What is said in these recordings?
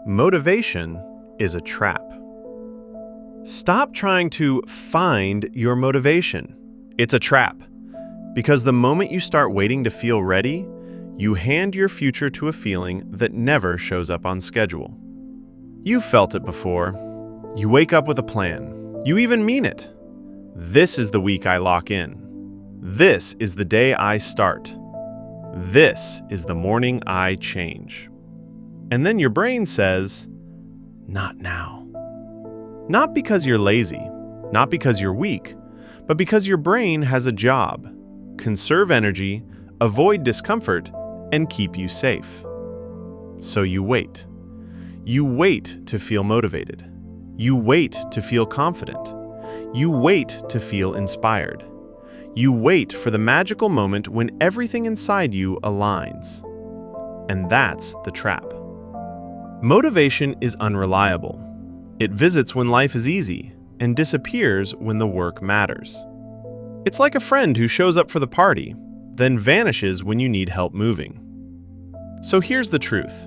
Motivation is a trap. Stop trying to find your motivation. It's a trap. Because the moment you start waiting to feel ready, you hand your future to a feeling that never shows up on schedule. You've felt it before. You wake up with a plan. You even mean it. This is the week I lock in. This is the day I start. This is the morning I change. And then your brain says, not now. Not because you're lazy, not because you're weak, but because your brain has a job: conserve energy, avoid discomfort, and keep you safe. So you wait. You wait to feel motivated. You wait to feel confident. You wait to feel inspired. You wait for the magical moment when everything inside you aligns. And that's the trap. Motivation is unreliable. It visits when life is easy and disappears when the work matters. It's like a friend who shows up for the party, then vanishes when you need help moving. So here's the truth.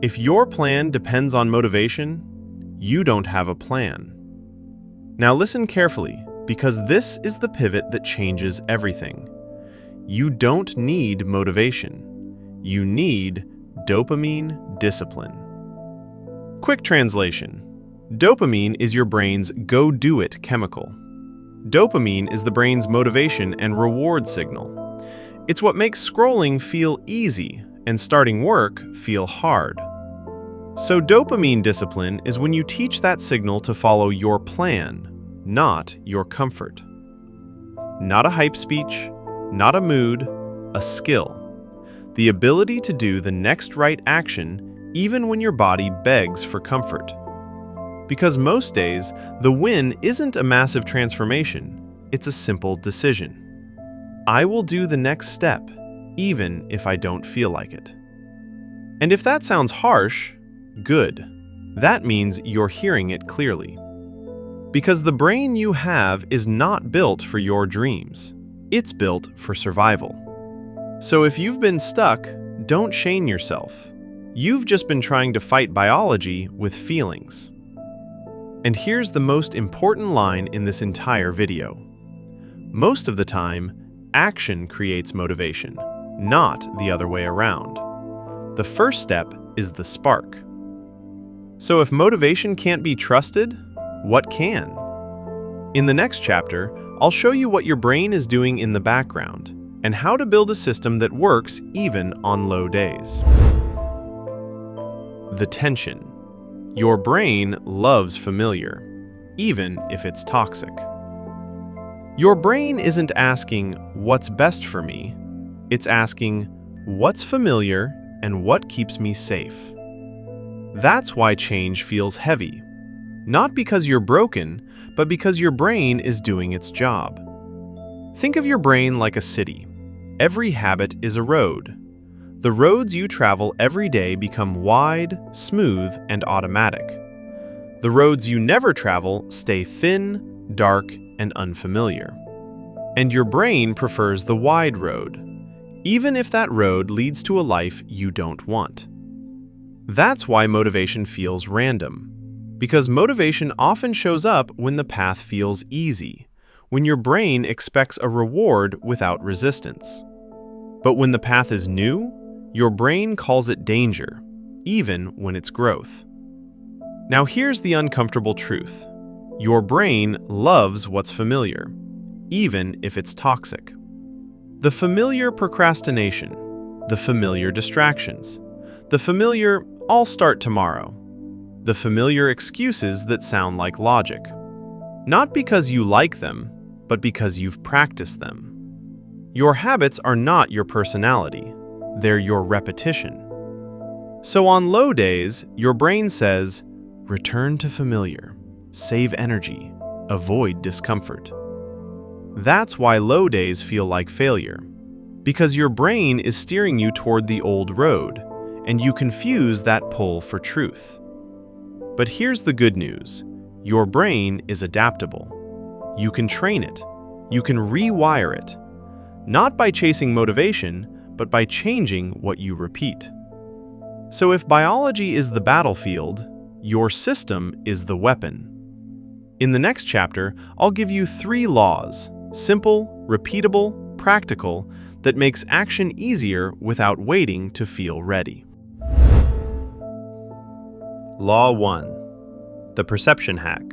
If your plan depends on motivation, you don't have a plan. Now listen carefully, because this is the pivot that changes everything. You don't need motivation. You need dopamine discipline. Quick translation. Dopamine is your brain's go-do-it chemical. Dopamine is the brain's motivation and reward signal. It's what makes scrolling feel easy and starting work feel hard. So dopamine discipline is when you teach that signal to follow your plan, not your comfort. Not a hype speech, not a mood, a skill. The ability to do the next right action even when your body begs for comfort. Because most days, the win isn't a massive transformation, it's a simple decision. I will do the next step, even if I don't feel like it. And if that sounds harsh, good. That means you're hearing it clearly. Because the brain you have is not built for your dreams. It's built for survival. So if you've been stuck, don't shame yourself. You've just been trying to fight biology with feelings. And here's the most important line in this entire video. Most of the time, action creates motivation, not the other way around. The first step is the spark. So if motivation can't be trusted, what can? In the next chapter, I'll show you what your brain is doing in the background and how to build a system that works even on low days. The tension. Your brain loves familiar, even if it's toxic. Your brain isn't asking, what's best for me? It's asking, what's familiar and what keeps me safe? That's why change feels heavy. Not because you're broken, but because your brain is doing its job. Think of your brain like a city. Every habit is a road. The roads you travel every day become wide, smooth, and automatic. The roads you never travel stay thin, dark, and unfamiliar. And your brain prefers the wide road, even if that road leads to a life you don't want. That's why motivation feels random. Because motivation often shows up when the path feels easy, when your brain expects a reward without resistance. But when the path is new, your brain calls it danger, even when it's growth. Now here's the uncomfortable truth. Your brain loves what's familiar, even if it's toxic. The familiar procrastination, the familiar distractions, the familiar "I'll start tomorrow," the familiar excuses that sound like logic. Not because you like them, but because you've practiced them. Your habits are not your personality. They're your repetition. So on low days, your brain says, return to familiar, save energy, avoid discomfort. That's why low days feel like failure. Because your brain is steering you toward the old road, and you confuse that pull for truth. But here's the good news. Your brain is adaptable. You can train it. You can rewire it. Not by chasing motivation, but by changing what you repeat. So if biology is the battlefield, your system is the weapon. In the next chapter, I'll give you 3 laws, simple, repeatable, practical, that makes action easier without waiting to feel ready. Law 1. The perception hack.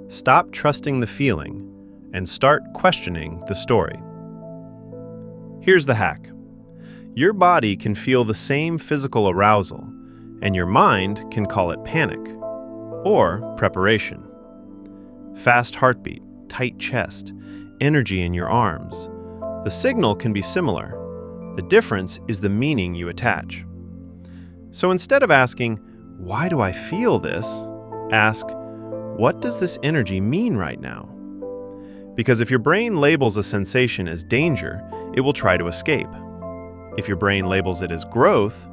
Stop trusting the feeling and start questioning the story. Here's the hack. Your body can feel the same physical arousal, and your mind can call it panic or preparation. Fast heartbeat, tight chest, energy in your arms. The signal can be similar. The difference is the meaning you attach. So instead of asking, "Why do I feel this?" ask, "What does this energy mean right now?" Because if your brain labels a sensation as danger, it will try to escape. If your brain labels it as growth,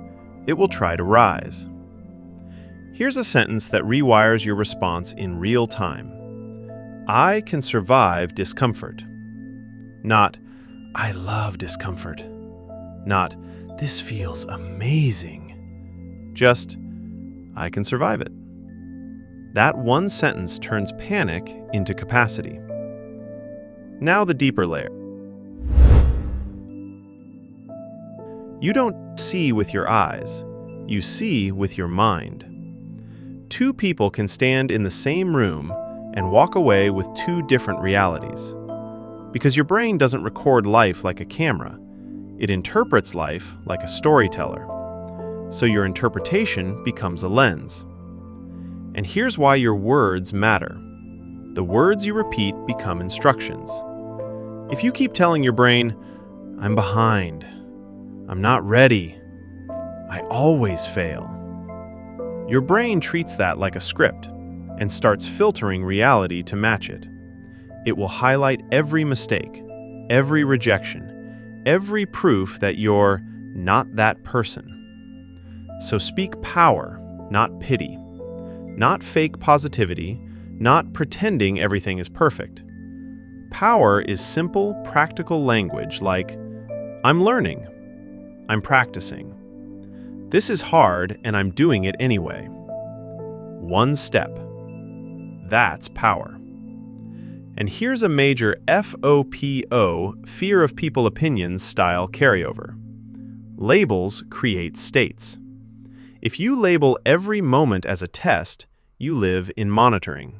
it will try to rise. Here's a sentence that rewires your response in real time. I can survive discomfort. Not, I love discomfort. Not, this feels amazing. Just, I can survive it. That one sentence turns panic into capacity. Now the deeper layer. You don't see with your eyes, you see with your mind. 2 people can stand in the same room and walk away with 2 different realities. Because your brain doesn't record life like a camera, it interprets life like a storyteller. So your interpretation becomes a lens. And here's why your words matter. The words you repeat become instructions. If you keep telling your brain, I'm behind, I'm not ready, I always fail, your brain treats that like a script and starts filtering reality to match it. It will highlight every mistake, every rejection, every proof that you're not that person. So speak power, not pity. Not fake positivity, not pretending everything is perfect. Power is simple, practical language like, I'm learning, I'm practicing. This is hard and I'm doing it anyway. One step. That's power. And here's a major FOPO, fear of people opinions style carryover. Labels create states. If you label every moment as a test, you live in monitoring.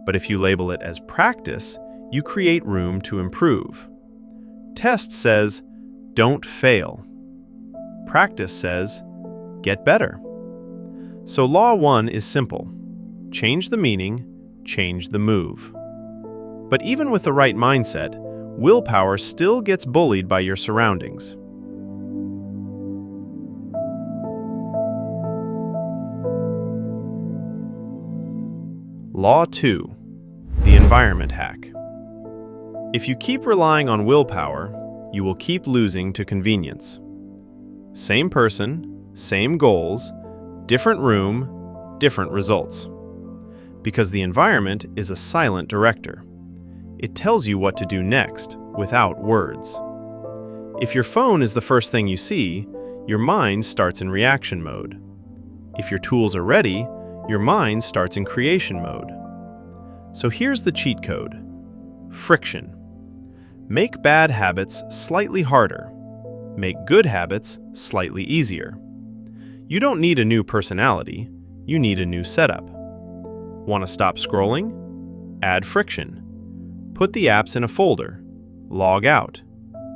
But if you label it as practice, you create room to improve. Test says, don't fail. Practice says, get better. So law 1 is simple. Change the meaning, change the move. But even with the right mindset, willpower still gets bullied by your surroundings. Law 2. The environment hack. If you keep relying on willpower, you will keep losing to convenience. Same person, same goals, different room, different results. Because the environment is a silent director. It tells you what to do next without words. If your phone is the first thing you see, your mind starts in reaction mode. If your tools are ready, your mind starts in creation mode. So here's the cheat code. Friction. Make bad habits slightly harder. Make good habits slightly easier. You don't need a new personality, you need a new setup. Want to stop scrolling? Add friction. Put the apps in a folder. Log out.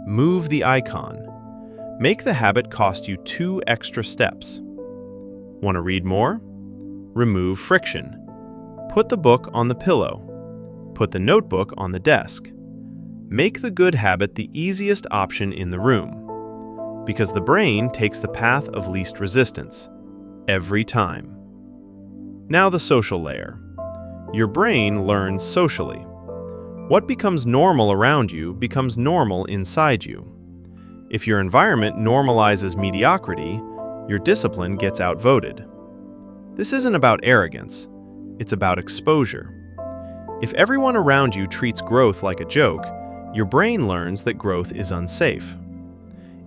Move the icon. Make the habit cost you 2 extra steps. Want to read more? Remove friction. Put the book on the pillow. Put the notebook on the desk. Make the good habit the easiest option in the room. Because the brain takes the path of least resistance. Every time. Now the social layer. Your brain learns socially. What becomes normal around you becomes normal inside you. If your environment normalizes mediocrity, your discipline gets outvoted. This isn't about arrogance, it's about exposure. If everyone around you treats growth like a joke, your brain learns that growth is unsafe.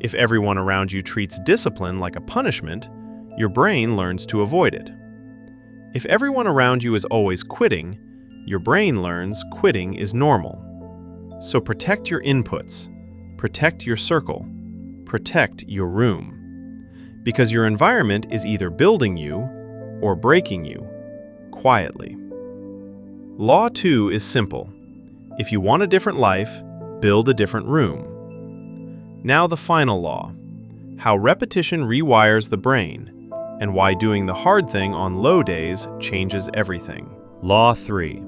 If everyone around you treats discipline like a punishment, your brain learns to avoid it. If everyone around you is always quitting, your brain learns quitting is normal. So protect your inputs, protect your circle, protect your room. Because your environment is either building you or breaking you, quietly. Law 2 is simple. If you want a different life, build a different room. Now the final law, how repetition rewires the brain, and why doing the hard thing on low days changes everything. Law 3.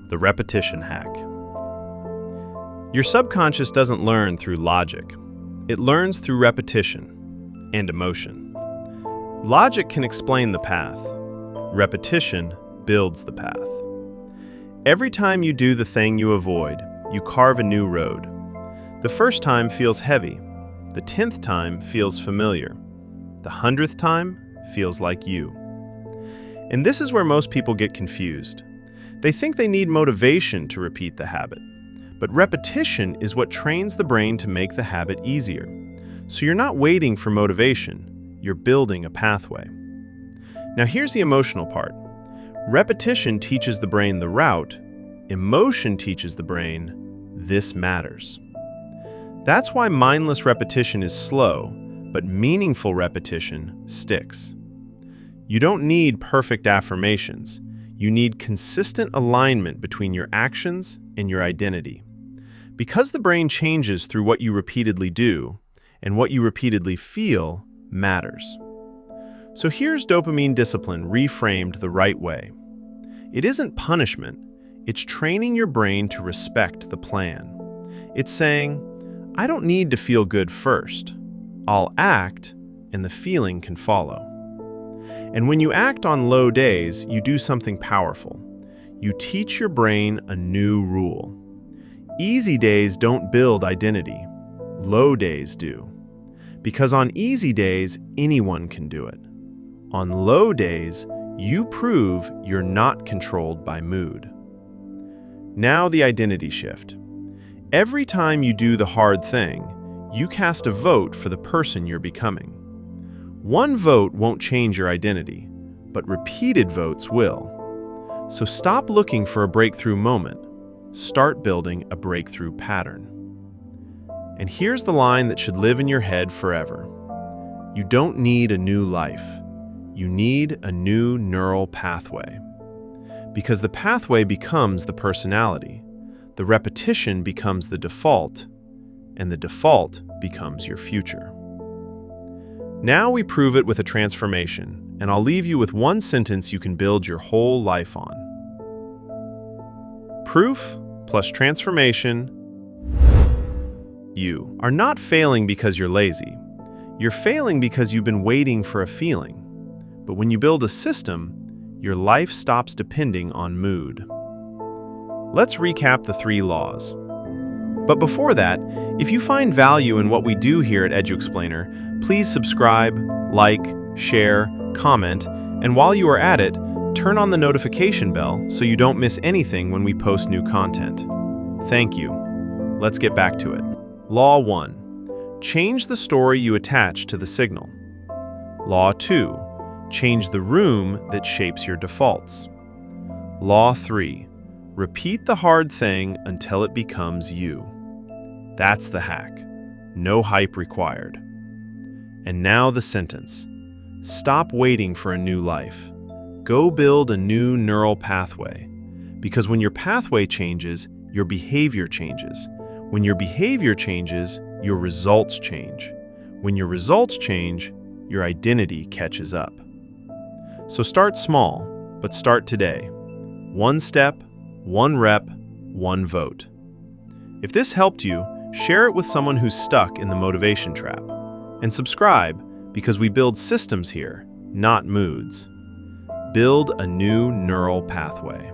The repetition hack. Your subconscious doesn't learn through logic. It learns through repetition and emotion. Logic can explain the path. Repetition builds the path. Every time you do the thing you avoid, you carve a new road. The first time feels heavy. The 10th time feels familiar. The 100th time feels like you. And this is where most people get confused. They think they need motivation to repeat the habit. But repetition is what trains the brain to make the habit easier. So you're not waiting for motivation, you're building a pathway. Now here's the emotional part. Repetition teaches the brain the route, emotion teaches the brain, this matters. That's why mindless repetition is slow, but meaningful repetition sticks. You don't need perfect affirmations. You need consistent alignment between your actions and your identity. Because the brain changes through what you repeatedly do, and what you repeatedly feel matters. So here's dopamine discipline reframed the right way. It isn't punishment, it's training your brain to respect the plan. It's saying, I don't need to feel good first. I'll act, and the feeling can follow. And when you act on low days, you do something powerful. You teach your brain a new rule. Easy days don't build identity. Low days do. Because on easy days, anyone can do it. On low days, you prove you're not controlled by mood. Now the identity shift. Every time you do the hard thing, you cast a vote for the person you're becoming. One vote won't change your identity, but repeated votes will. So stop looking for a breakthrough moment. Start building a breakthrough pattern. And here's the line that should live in your head forever. You don't need a new life. You need a new neural pathway. Because the pathway becomes the personality, the repetition becomes the default, and the default becomes your future. Now we prove it with a transformation, and I'll leave you with one sentence you can build your whole life on. Proof plus transformation. You are not failing because you're lazy. You're failing because you've been waiting for a feeling. But when you build a system, your life stops depending on mood. Let's recap the 3 laws. But before that, if you find value in what we do here at EduXplainer, please subscribe, like, share, comment, and while you are at it, turn on the notification bell so you don't miss anything when we post new content. Thank you. Let's get back to it. Law 1. Change the story you attach to the signal. Law 2. Change the room that shapes your defaults. Law 3. Repeat the hard thing until it becomes you. That's the hack. No hype required. And now the sentence. Stop waiting for a new life. Go build a new neural pathway. Because when your pathway changes, your behavior changes. When your behavior changes, your results change. When your results change, your identity catches up. So start small, but start today. 1 step, 1 rep, 1 vote. If this helped you, share it with someone who's stuck in the motivation trap. And subscribe, because we build systems here, not moods. Build a new neural pathway.